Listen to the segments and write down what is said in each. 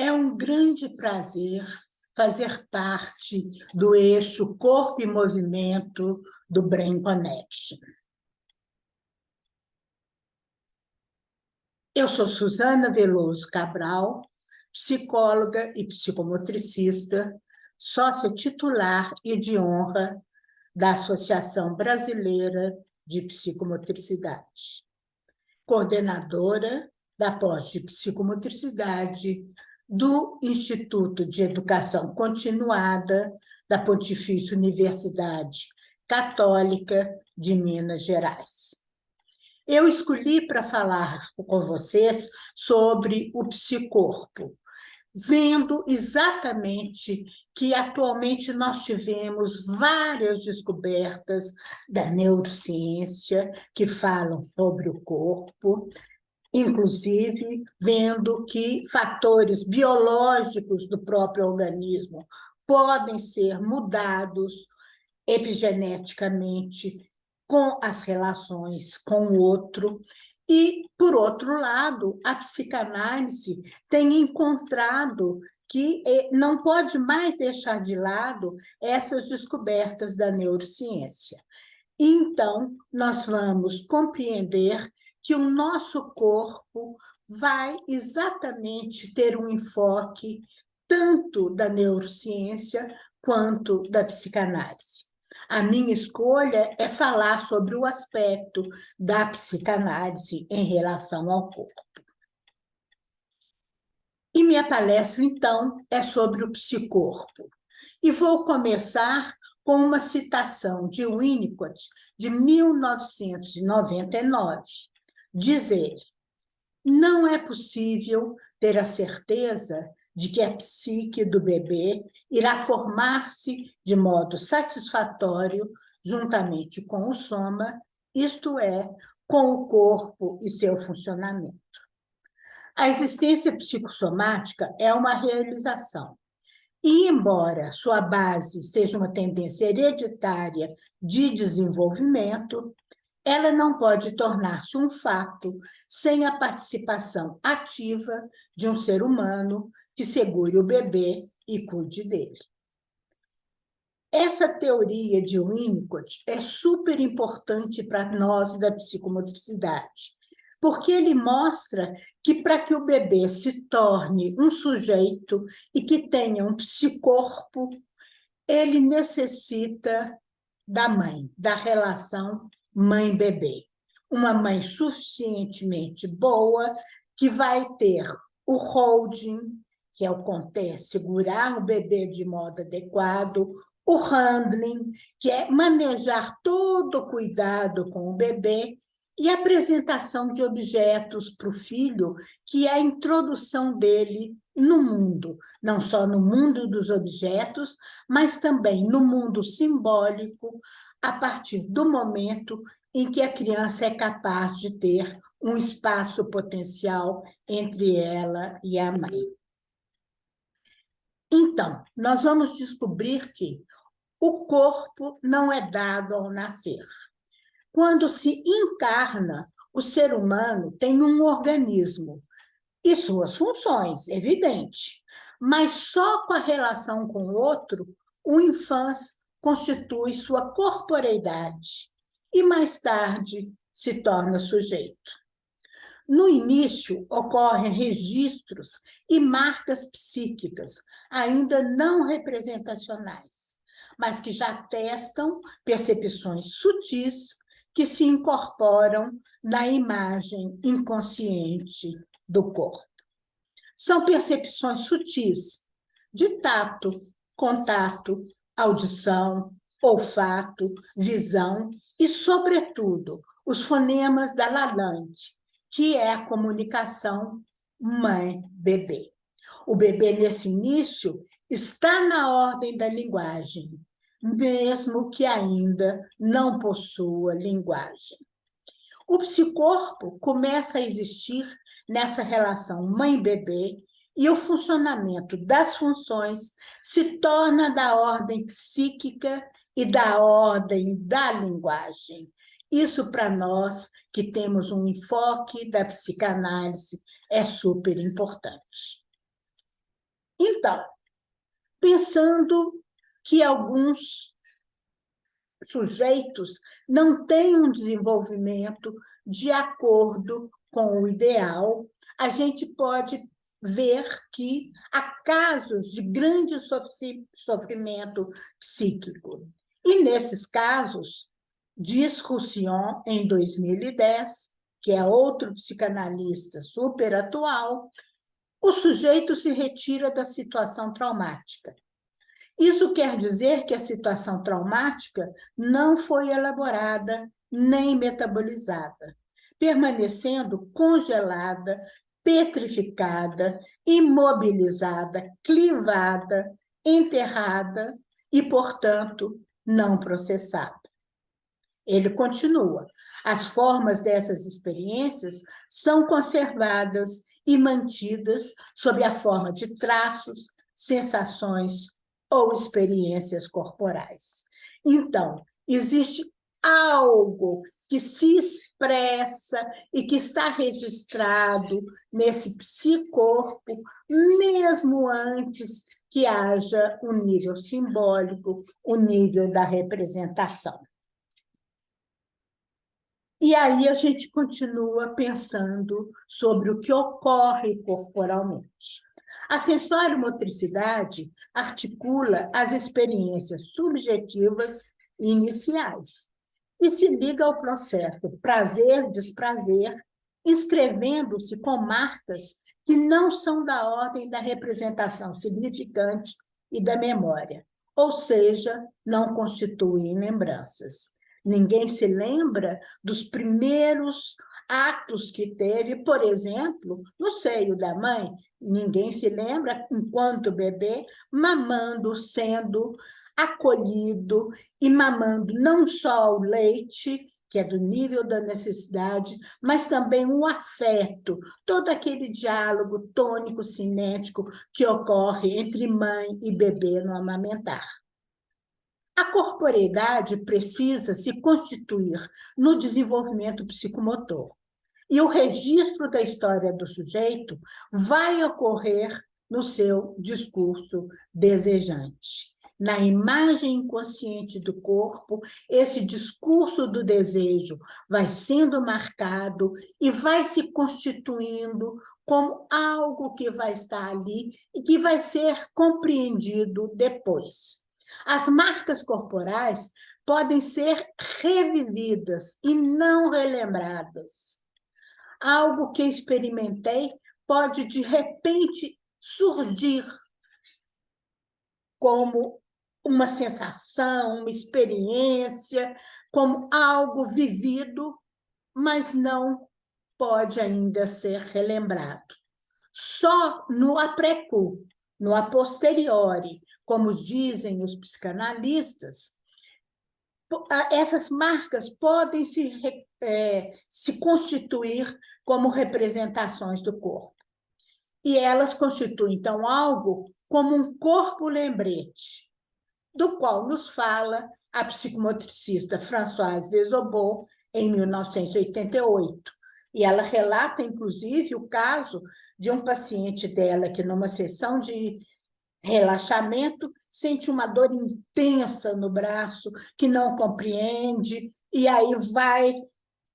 É um grande prazer fazer parte do eixo Corpo e Movimento do Brain Connection. Eu sou Suzana Veloso Cabral, psicóloga e psicomotricista, sócia titular e de honra da Associação Brasileira de Psicomotricidade, coordenadora da pós de psicomotricidade do Instituto de Educação Continuada da Pontifícia Universidade Católica de Minas Gerais. Eu escolhi para falar com vocês sobre o psicorpo, vendo exatamente que atualmente nós tivemos várias descobertas da neurociência que falam sobre o corpo, inclusive vendo que fatores biológicos do próprio organismo podem ser mudados epigeneticamente com as relações com o outro. E, por outro lado, a psicanálise tem encontrado que não pode mais deixar de lado essas descobertas da neurociência. Então, nós vamos compreender que o nosso corpo vai exatamente ter um enfoque tanto da neurociência quanto da psicanálise. A minha escolha é falar sobre o aspecto da psicanálise em relação ao corpo. E minha palestra, então, é sobre o psicorpo. E vou começar com uma citação de Winnicott, de 1999. Diz ele: não é possível ter a certeza de que a psique do bebê irá formar-se de modo satisfatório juntamente com o soma, isto é, com o corpo e seu funcionamento. A existência psicossomática é uma realização. E, embora sua base seja uma tendência hereditária de desenvolvimento, ela não pode tornar-se um fato sem a participação ativa de um ser humano que segure o bebê e cuide dele. Essa teoria de Winnicott é super importante para nós da psicomotricidade, porque ele mostra que para que o bebê se torne um sujeito e que tenha um psicorpo, ele necessita da mãe, da relação mãe-bebê. Uma mãe suficientemente boa que vai ter o holding, que é o segurar o bebê de modo adequado, o handling, que é manejar todo o cuidado com o bebê, e a apresentação de objetos para o filho, que é a introdução dele no mundo, não só no mundo dos objetos, mas também no mundo simbólico, a partir do momento em que a criança é capaz de ter um espaço potencial entre ela e a mãe. Então, nós vamos descobrir que o corpo não é dado ao nascer. Quando se encarna, o ser humano tem um organismo e suas funções, evidente, mas só com a relação com o outro, o infância constitui sua corporeidade e mais tarde se torna sujeito. No início, ocorrem registros e marcas psíquicas, ainda não representacionais, mas que já testam percepções sutis que se incorporam na imagem inconsciente do corpo. São percepções sutis de tato, contato, audição, olfato, visão e, sobretudo, os fonemas da Lalanque, que é a comunicação mãe-bebê. O bebê, nesse início, está na ordem da linguagem, mesmo que ainda não possua linguagem. O psicorpo começa a existir nessa relação mãe-bebê e o funcionamento das funções se torna da ordem psíquica e da ordem da linguagem. Isso, para nós, que temos um enfoque da psicanálise, é super importante. Então, pensando que alguns sujeitos não têm um desenvolvimento de acordo com o ideal, a gente pode ver que há casos de grande sofrimento psíquico. E, nesses casos, diz Roussillon, em 2010, que é outro psicanalista super atual, o sujeito se retira da situação traumática. Isso quer dizer que a situação traumática não foi elaborada nem metabolizada, permanecendo congelada, petrificada, imobilizada, clivada, enterrada e, portanto, não processada. Ele continua. As formas dessas experiências são conservadas e mantidas sob a forma de traços, sensações ou experiências corporais. Então, existe algo que se expressa e que está registrado nesse psicorpo, mesmo antes que haja o nível simbólico, o nível da representação. E aí a gente continua pensando sobre o que ocorre corporalmente. A sensório-motricidade articula as experiências subjetivas iniciais e se liga ao processo prazer-desprazer, inscrevendo-se com marcas que não são da ordem da representação significante e da memória, ou seja, não constituem lembranças. Ninguém se lembra dos primeiros atos que teve, por exemplo, no seio da mãe. Ninguém se lembra, enquanto bebê, mamando, sendo acolhido e mamando não só o leite, que é do nível da necessidade, mas também o afeto, todo aquele diálogo tônico, cinético que ocorre entre mãe e bebê no amamentar. A corporeidade precisa se constituir no desenvolvimento psicomotor. E o registro da história do sujeito vai ocorrer no seu discurso desejante. Na imagem inconsciente do corpo, esse discurso do desejo vai sendo marcado e vai se constituindo como algo que vai estar ali e que vai ser compreendido depois. As marcas corporais podem ser revividas e não relembradas. Algo que experimentei pode, de repente, surgir como uma sensação, uma experiência, como algo vivido, mas não pode ainda ser relembrado. Só no apré-coup, no a posteriori, como dizem os psicanalistas, essas marcas podem se constituir como representações do corpo. E elas constituem, então, algo como um corpo-lembrete, do qual nos fala a psicomotricista Françoise Desobot, em 1988. E ela relata, inclusive, o caso de um paciente dela que, numa sessão de relaxamento, sente uma dor intensa no braço, que não compreende, e aí vai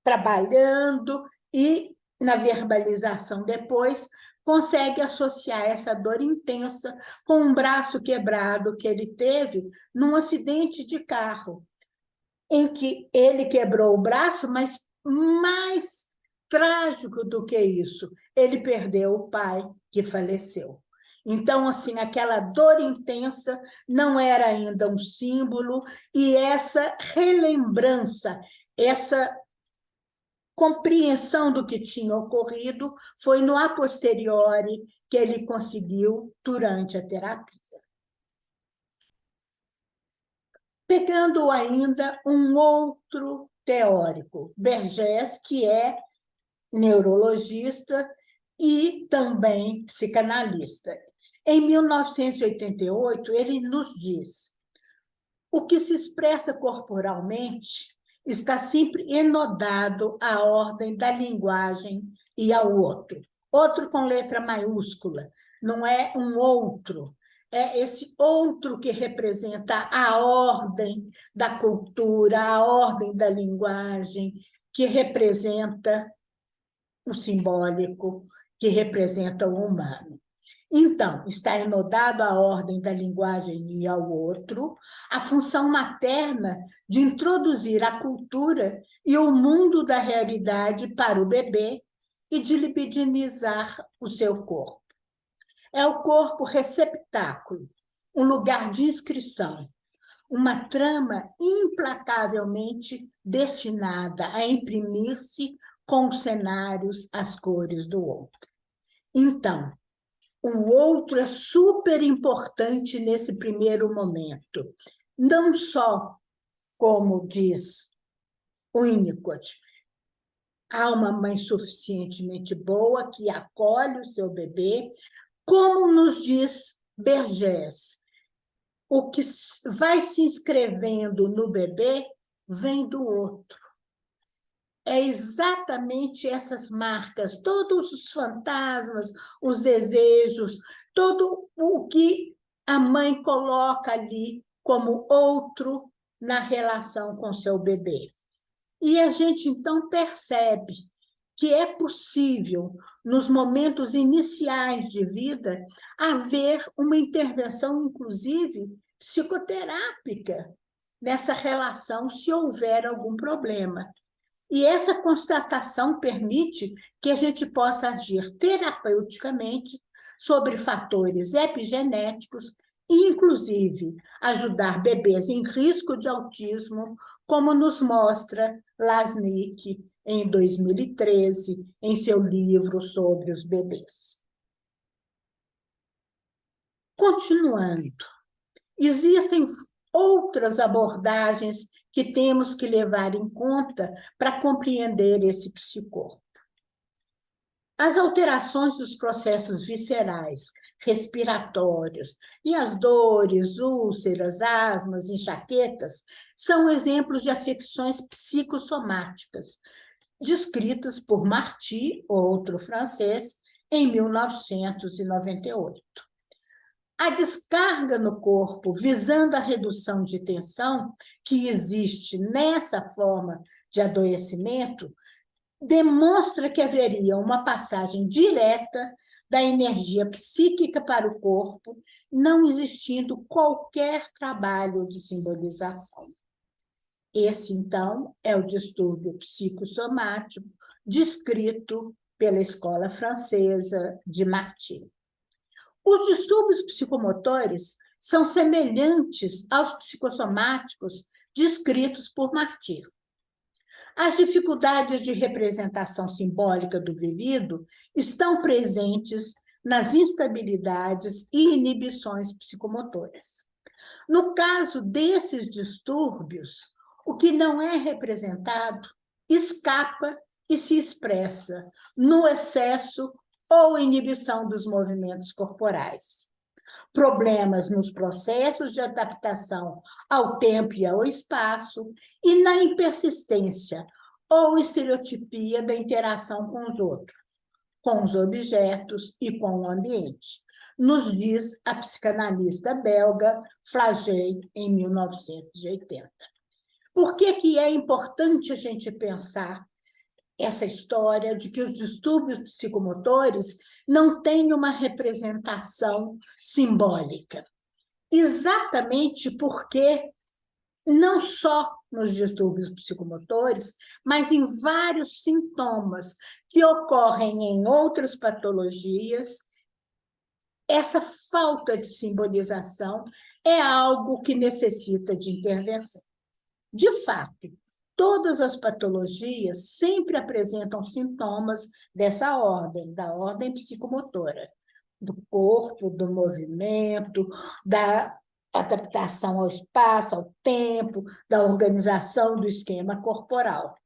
trabalhando e, na verbalização depois, consegue associar essa dor intensa com um braço quebrado que ele teve num acidente de carro, em que ele quebrou o braço, mas mais trágico do que isso, ele perdeu o pai que faleceu. Então, assim, aquela dor intensa não era ainda um símbolo, e essa relembrança, essa compreensão do que tinha ocorrido foi no a posteriori que ele conseguiu durante a terapia. Pegando ainda um outro teórico, Bergès, que é neurologista e também psicanalista. Em 1988, ele nos diz: o que se expressa corporalmente está sempre enodado à ordem da linguagem e ao outro. outro com letra maiúscula, não é um outro, é esse outro que representa a ordem da cultura, a ordem da linguagem, que representa o simbólico, que representa o humano. Então, está enodado à ordem da linguagem e ao outro, a função materna de introduzir a cultura e o mundo da realidade para o bebê e de libidinizar o seu corpo. É o corpo receptáculo, um lugar de inscrição, uma trama implacavelmente destinada a imprimir-se com os cenários, as cores do outro. Então, o outro é super importante nesse primeiro momento, não só, como diz o Winnicott, há uma mãe suficientemente boa que acolhe o seu bebê, como nos diz Bergès, o que vai se inscrevendo no bebê vem do outro. É exatamente essas marcas, todos os fantasmas, os desejos, todo o que a mãe coloca ali como outro na relação com seu bebê. E a gente, então, percebe que é possível, nos momentos iniciais de vida, haver uma intervenção, inclusive, psicoterápica nessa relação, se houver algum problema. E essa constatação permite que a gente possa agir terapeuticamente sobre fatores epigenéticos e, inclusive, ajudar bebês em risco de autismo, como nos mostra Lasnik em 2013, em seu livro sobre os bebês. Continuando, existem outras abordagens que temos que levar em conta para compreender esse psicorpo. As alterações dos processos viscerais, respiratórios e as dores, úlceras, asmas, enxaquecas são exemplos de afecções psicossomáticas, descritas por Marty, outro francês, em 1998. A descarga no corpo, visando a redução de tensão que existe nessa forma de adoecimento, demonstra que haveria uma passagem direta da energia psíquica para o corpo, não existindo qualquer trabalho de simbolização. Esse, então, é o distúrbio psicossomático descrito pela escola francesa de Marty. Os distúrbios psicomotores são semelhantes aos psicossomáticos descritos por Marty. As dificuldades de representação simbólica do vivido estão presentes nas instabilidades e inibições psicomotoras. No caso desses distúrbios, o que não é representado escapa e se expressa no excesso ou inibição dos movimentos corporais. Problemas nos processos de adaptação ao tempo e ao espaço e na impersistência ou estereotipia da interação com os outros, com os objetos e com o ambiente, nos diz a psicanalista belga Flagey, em 1980. Por que é importante a gente pensar essa história de que os distúrbios psicomotores não têm uma representação simbólica? Exatamente porque não só nos distúrbios psicomotores, mas em vários sintomas que ocorrem em outras patologias, essa falta de simbolização é algo que necessita de intervenção. De fato, todas as patologias sempre apresentam sintomas dessa ordem, da ordem psicomotora, do corpo, do movimento, da adaptação ao espaço, ao tempo, da organização do esquema corporal.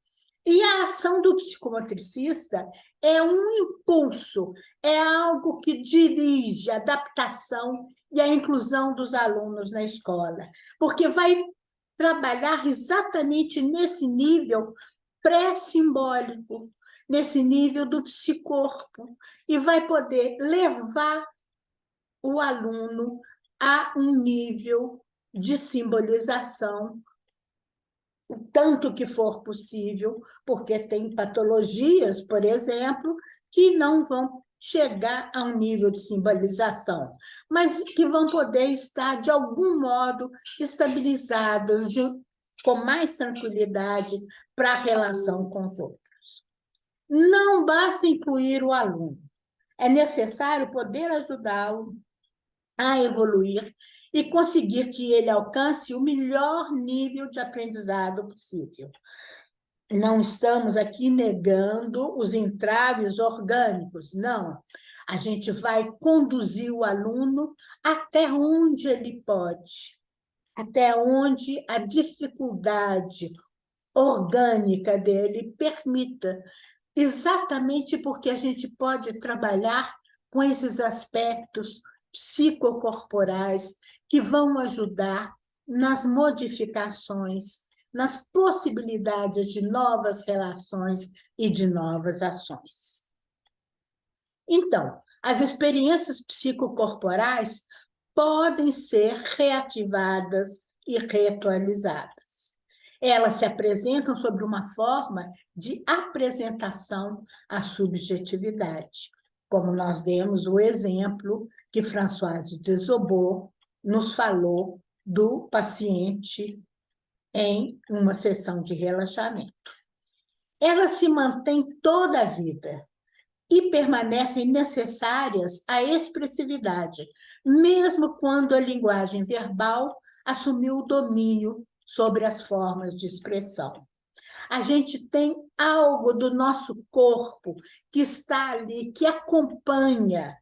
E a ação do psicomotricista é um impulso, é algo que dirige a adaptação e a inclusão dos alunos na escola, porque vai trabalhar exatamente nesse nível pré-simbólico, nesse nível do psicorpo, e vai poder levar o aluno a um nível de simbolização, o tanto que for possível, porque tem patologias, por exemplo, que não vão chegar a um nível de simbolização, mas que vão poder estar, de algum modo, estabilizadas, com mais tranquilidade para a relação com os outros. Não basta incluir o aluno, é necessário poder ajudá-lo a evoluir e conseguir que ele alcance o melhor nível de aprendizado possível. Não estamos aqui negando os entraves orgânicos, não. A gente vai conduzir o aluno até onde ele pode, até onde a dificuldade orgânica dele permita, exatamente porque a gente pode trabalhar com esses aspectos psicocorporais que vão ajudar nas modificações, nas possibilidades de novas relações e de novas ações. Então, as experiências psicocorporais podem ser reativadas e reatualizadas. Elas se apresentam sob uma forma de apresentação à subjetividade, como nós demos o exemplo que Françoise Desobot nos falou do paciente em uma sessão de relaxamento. Elas se mantêm toda a vida e permanecem necessárias à expressividade, mesmo quando a linguagem verbal assumiu o domínio sobre as formas de expressão. A gente tem algo do nosso corpo que está ali, que acompanha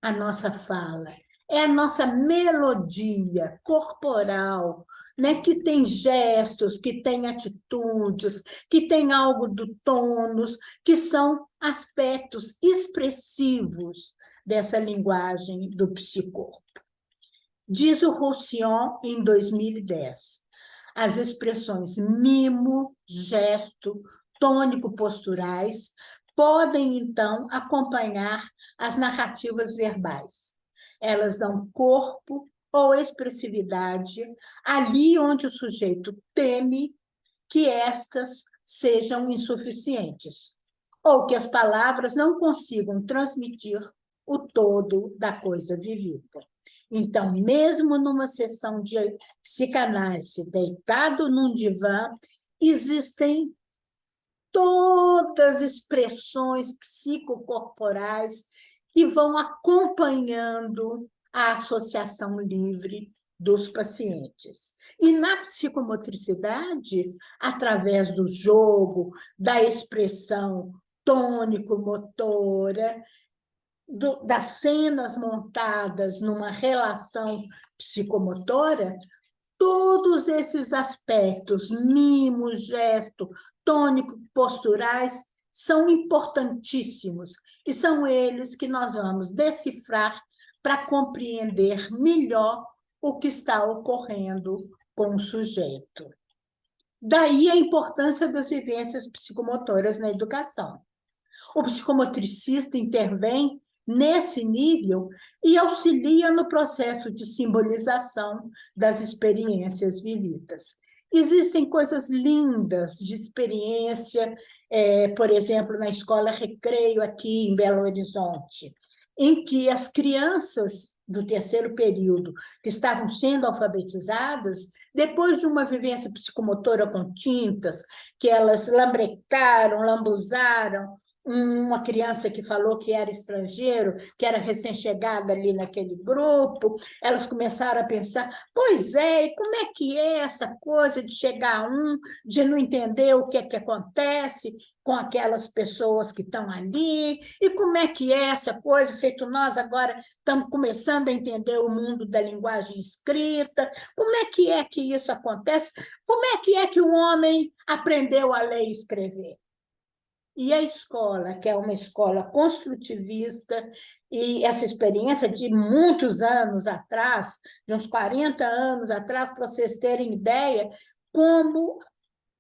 a nossa fala. É a nossa melodia corporal, né? Que tem gestos, que tem atitudes, que tem algo do tônus, que são aspectos expressivos dessa linguagem do psicorpo. Diz o Roussillon em 2010, as expressões mimo, gesto, tônico-posturais podem, então, acompanhar as narrativas verbais. Elas dão corpo ou expressividade ali onde o sujeito teme que estas sejam insuficientes, ou que as palavras não consigam transmitir o todo da coisa vivida. Então, mesmo numa sessão de psicanálise, deitado num divã, existem todas as expressões psicocorporais que vão acompanhando a associação livre dos pacientes. E na psicomotricidade, através do jogo, da expressão tônico-motora, das cenas montadas numa relação psicomotora, todos esses aspectos, mimo, gesto, tônico, posturais, são importantíssimos, e são eles que nós vamos decifrar para compreender melhor o que está ocorrendo com o sujeito. Daí a importância das vivências psicomotoras na educação. O psicomotricista intervém nesse nível e auxilia no processo de simbolização das experiências vividas. Existem coisas lindas de experiência, por exemplo, na Escola Recreio, aqui em Belo Horizonte, em que as crianças do terceiro período, que estavam sendo alfabetizadas, depois de uma vivência psicomotora com tintas, que elas lambrecaram, lambuzaram, uma criança que falou que era estrangeiro, que era recém-chegada ali naquele grupo, elas começaram a pensar, pois é, e como é que é essa coisa de chegar de não entender o que é que acontece com aquelas pessoas que estão ali, e como é que é essa coisa, feito nós agora estamos começando a entender o mundo da linguagem escrita, como é que isso acontece, como é que o homem aprendeu a ler e escrever? E a escola, que é uma escola construtivista, e essa experiência de muitos anos atrás, de uns 40 anos atrás, para vocês terem ideia, como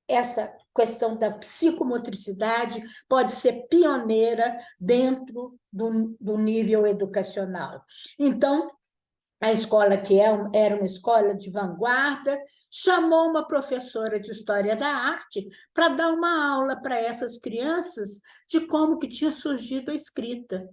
essa questão da psicomotricidade pode ser pioneira dentro do nível educacional. Então, a escola, que era uma escola de vanguarda, chamou uma professora de História da Arte para dar uma aula para essas crianças de como que tinha surgido a escrita.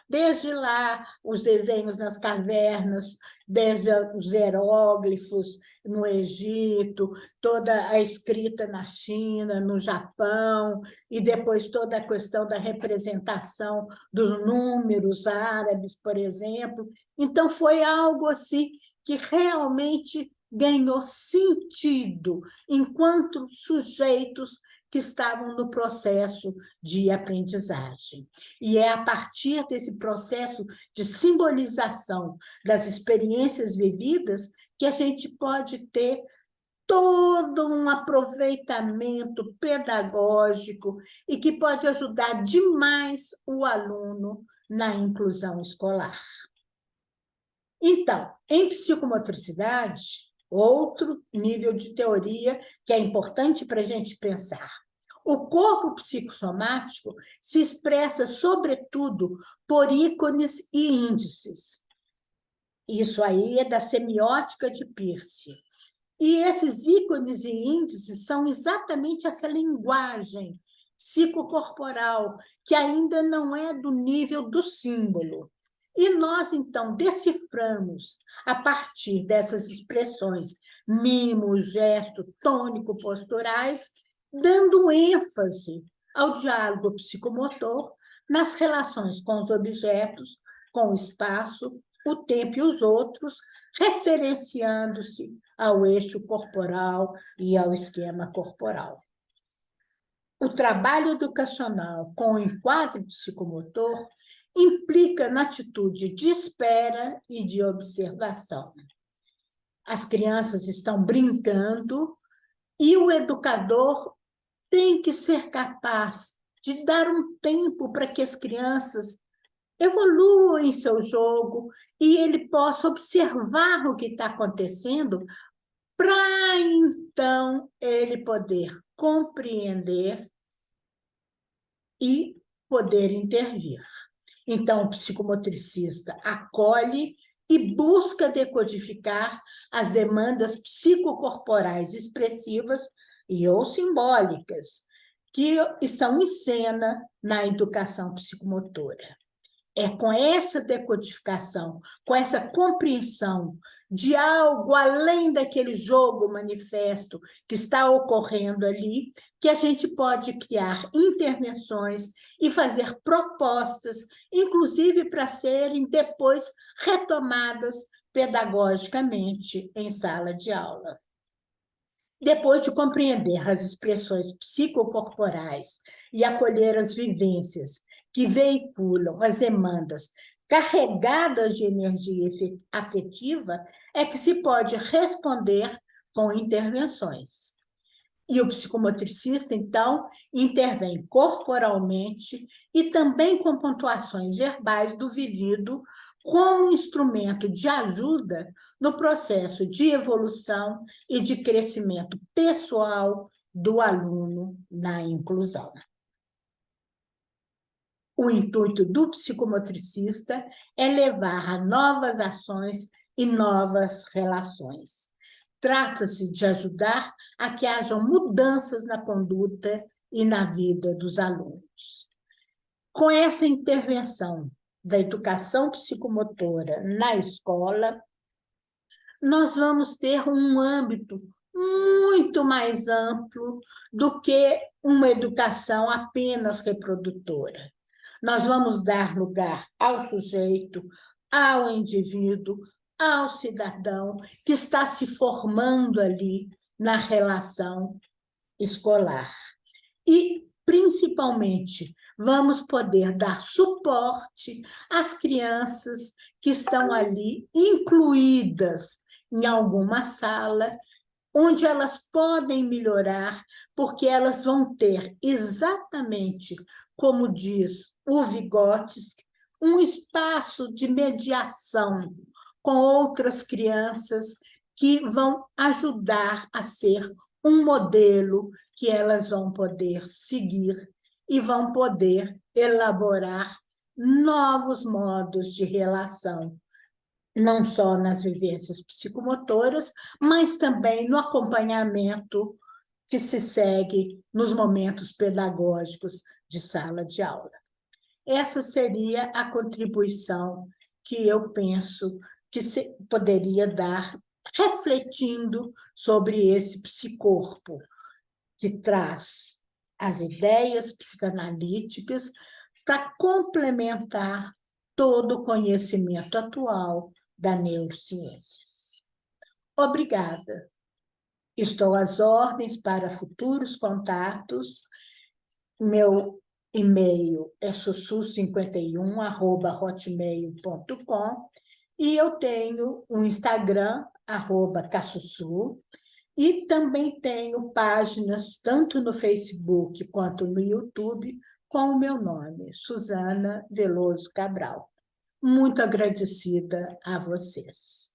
Desde lá, os desenhos nas cavernas, desde os hieróglifos no Egito, toda a escrita na China, no Japão, e depois toda a questão da representação dos números árabes, por exemplo. Então, foi algo assim que realmente ganhou sentido enquanto sujeitos que estavam no processo de aprendizagem. E é a partir desse processo de simbolização das experiências vividas que a gente pode ter todo um aproveitamento pedagógico e que pode ajudar demais o aluno na inclusão escolar. Então, em psicomotricidade, outro nível de teoria que é importante para a gente pensar. O corpo psicossomático se expressa, sobretudo, por ícones e índices. Isso aí é da semiótica de Peirce. E esses ícones e índices são exatamente essa linguagem psicocorporal, que ainda não é do nível do símbolo. E nós, então, deciframos, a partir dessas expressões mimo, gesto, tônico, posturais, dando ênfase ao diálogo psicomotor nas relações com os objetos, com o espaço, o tempo e os outros, referenciando-se ao eixo corporal e ao esquema corporal. O trabalho educacional com o enquadre psicomotor implica na atitude de espera e de observação. As crianças estão brincando e o educador tem que ser capaz de dar um tempo para que as crianças evoluam em seu jogo e ele possa observar o que está acontecendo para, então, ele poder compreender e poder intervir. Então, o psicomotricista acolhe e busca decodificar as demandas psicocorporais expressivas e ou simbólicas que estão em cena na educação psicomotora. É com essa decodificação, com essa compreensão de algo além daquele jogo manifesto que está ocorrendo ali, que a gente pode criar intervenções e fazer propostas, inclusive para serem depois retomadas pedagogicamente em sala de aula. Depois de compreender as expressões psicocorporais e acolher as vivências que veiculam as demandas carregadas de energia afetiva, é que se pode responder com intervenções. E o psicomotricista, então, intervém corporalmente e também com pontuações verbais do vivido como instrumento de ajuda no processo de evolução e de crescimento pessoal do aluno na inclusão. O intuito do psicomotricista é levar a novas ações e novas relações. Trata-se de ajudar a que hajam mudanças na conduta e na vida dos alunos. Com essa intervenção da educação psicomotora na escola, nós vamos ter um âmbito muito mais amplo do que uma educação apenas reprodutora. Nós vamos dar lugar ao sujeito, ao indivíduo, ao cidadão que está se formando ali na relação escolar. E, principalmente, vamos poder dar suporte às crianças que estão ali incluídas em alguma sala, onde elas podem melhorar, porque elas vão ter exatamente, como diz o Vygotsky, um espaço de mediação com outras crianças que vão ajudar a ser um modelo que elas vão poder seguir e vão poder elaborar novos modos de relação, não só nas vivências psicomotoras, mas também no acompanhamento que se segue nos momentos pedagógicos de sala de aula. Essa seria a contribuição que eu penso que se poderia dar, refletindo sobre esse psicorpo, que traz as ideias psicanalíticas para complementar todo o conhecimento atual da neurociências. Obrigada. Estou às ordens para futuros contatos. Meu e-mail é sussu51@hotmail.com e eu tenho um Instagram, @cassussu, e também tenho páginas tanto no Facebook quanto no YouTube com o meu nome, Susana Veloso Cabral. Muito agradecida a vocês.